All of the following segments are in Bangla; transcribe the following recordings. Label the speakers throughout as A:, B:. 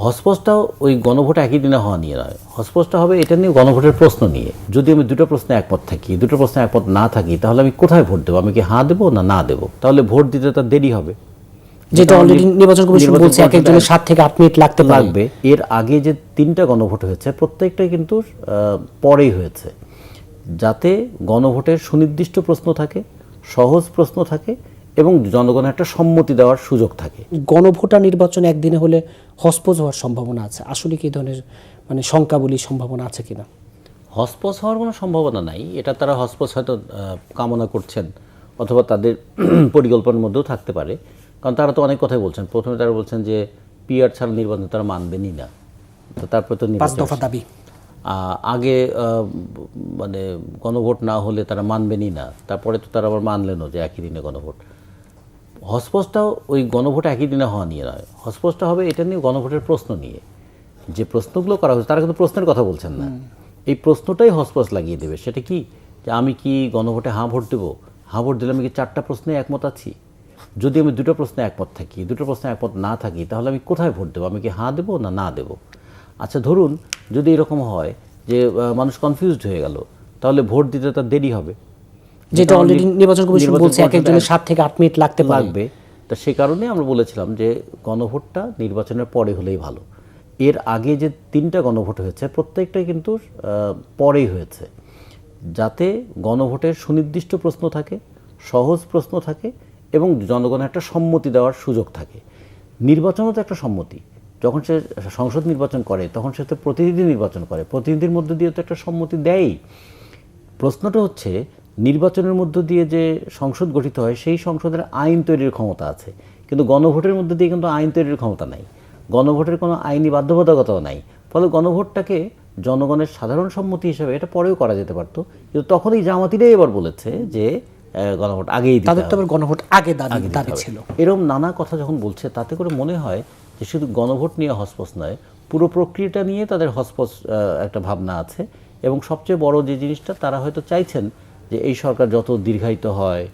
A: হসপসটাও ওই গণভোট একই দিনে হওয়া নিয়ে নয়। হসপসটা হবে এটা নিয়ে, গণভোটের প্রশ্ন নিয়ে। যদি আমি দুটো প্রশ্নে একমত থাকি, দুটো প্রশ্নে একমত না থাকি, তাহলে আমি কোথায় ভোট দেবো? আমি কি হ্যাঁ দেবো না না দেবো? তাহলে ভোট দিতে তার দেরি হবে,
B: যেটা অলরেডি নির্বাচন কমিশন বলছে এক একজনের 7 থেকে 8 মিনিট লাগবে।
A: এর আগে যে 3টা গণভোট হয়েছে প্রত্যেকটাই কিন্তু পরেই হয়েছে, যাতে গণভোটের সুনির্দিষ্ট প্রশ্ন থাকে, সহজ প্রশ্ন থাকে এবং জনগণের একটা সম্মতি দেওয়ার সুযোগ থাকে।
B: গণভোটার নির্বাচন একদিনে হলে হসপোজ হওয়ার সম্ভাবনা আছে, আসলে কি ধরনের শঙ্কা বলি সম্ভাবনা আছে কিনা?
A: হসপস হওয়ার কোনো সম্ভাবনা নাই। এটা তারা হসপস হয়তো কামনা করছেন, অথবা তাদের পরিকল্পনার মধ্যেও থাকতে পারে। কারণ তারা তো অনেক কথাই বলছেন। প্রথমে তারা বলছেন যে পিআর ছাড়া নির্বাচন তারা মানবেনই না। তো তারপরে তো
B: 5 দফা দাবি
A: আগে গণভোট না হলে তারা মানবেনই না। তারপরে তো তারা আবার মানলেনও যে একই দিনে গণভোট। হসপসটাও ওই গণভোট একই দিনে হওয়া নিয়ে নয়। হসপসটা হবে এটা নিয়ে, গণভোটের প্রশ্ন নিয়ে। যে প্রশ্নগুলো করা হয়েছে তারা কিন্তু প্রশ্নের কথা বলছেন না। এই প্রশ্নটাই হসপস লাগিয়ে দেবে। সেটা কি, যে আমি কি গণভোটে হ্যাঁ ভোট দেবো? হ্যাঁ ভোট দিলে আমি কি 4টা প্রশ্নে একমত আছি? যদি আমি দুটো প্রশ্নে একমত থাকি, দুটো প্রশ্নে একমত না থাকি, তাহলে আমি কোথায় ভোট দেবো? আমি কি হ্যাঁ দেবো না না দেবো? আচ্ছা, ধরুন যদি এরকম হয় যে মানুষ কনফিউজড হয়ে গেল, তাহলে ভোট দিতে তার দেরি হবে,
B: যেটা অলরেডি নির্বাচন কমিশন বলছে এক একজনের 7 থেকে 8 মিনিট লাগবে।
A: তা সে কারণে আমরা বলেছিলাম যে গণভোটটা নির্বাচনের পরে হলেই ভালো। এর আগে যে 3টা গণভোট হয়েছে প্রত্যেকটাই কিন্তু পরেই হয়েছে, যাতে গণভোটের সুনির্দিষ্ট প্রশ্ন থাকে, সহজ প্রশ্ন থাকে এবং জনগণের একটা সম্মতি দেওয়ার সুযোগ থাকে। নির্বাচনও তো একটা সম্মতি। যখন সে সংসদ নির্বাচন করে তখন সে তো প্রতিনিধি নির্বাচন করে, প্রতিনিধির মধ্য দিয়ে তো একটা সম্মতি দেয়ই। প্রশ্নটা হচ্ছে, নির্বাচনের মধ্য দিয়ে যে সংসদ গঠিত হয় সেই সংসদের আইন তৈরির ক্ষমতা আছে, কিন্তু গণভোটের মধ্য দিয়ে কিন্তু আইন তৈরির ক্ষমতা নাই। গণভোটের কোনো আইনি বাধ্যবাধকতাও নাই। ফলে গণভোটটাকে জনগণের সাধারণ সম্মতি হিসেবে এটা পরেও করা যেতে পারতো, কিন্তু তখনই জামাতিরাই এবার বলেছে যে গণভোট আগেই দিতে হবে।
B: তাদের তো গণভোট আগে দাবি ছিল।
A: এরকম নানা কথা যখন বলছে, তাতে করে মনে হয় যে শুধু গণভোট নিয়ে হসপস নয়, পুরো প্রক্রিয়াটা নিয়ে তাদের হসপস একটা ভাবনা আছে। এবং সবচেয়ে বড় যে জিনিসটা, তারা হয়তো চাইছেন যে এই সরকার যত দীর্ঘায়িত হয়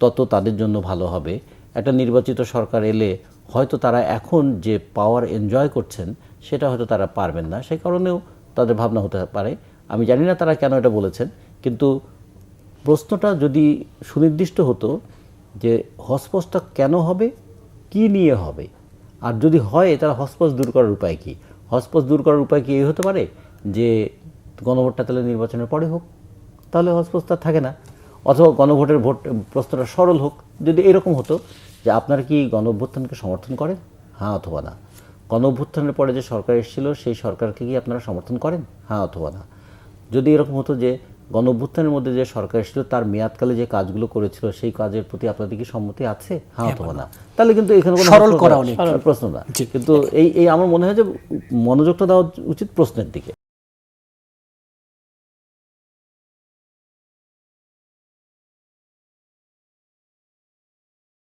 A: তত তাদের জন্য ভালো হবে। একটা নির্বাচিত সরকার এলে হয়তো তারা এখন যে পাওয়ার এনজয় করছেন সেটা হয়তো তারা পারবেন না, সেই কারণেও তাদের ভাবনা হতে পারে। আমি জানি না তারা কেন এটা বলেছেন, কিন্তু প্রশ্নটা যদি সুনির্দিষ্ট হতো যে হসপসটা কেন হবে, কি নিয়ে হবে, আর যদি হয় তাহলে হসপস দূর করার উপায় কী? হসপস দূর করার উপায় কি এই হতে পারে যে গণভোটটা তাহলে নির্বাচনের পরে হোক, তাহলে হসপস তার থাকে না। অথবা গণভোটের প্রশ্নটা সরল হোক। যদি এরকম হতো যে আপনারা কি গণঅভ্যুত্থানকে সমর্থন করেন, হ্যাঁ অথবা না? গণঅভ্যুত্থানের পরে যে সরকার এসেছিল সেই সরকারকে কি আপনারা সমর্থন করেন, হ্যাঁ অথবা না? যদি এরকম হতো যে গণঅভ্যুত্থানের মধ্যে যে সরকার এসেছিল তার মেয়াদকালে যে কাজগুলো করেছিল সেই কাজের প্রতি আপনাদের কি সম্মতি আছে, হ্যাঁ অথবা না? তাহলে কিন্তু এখানে কোনো
B: সরল করা
A: প্রশ্ন না। কিন্তু এই আমার মনে হয় যে মনোযোগটা দেওয়া উচিত প্রশ্নের দিকে।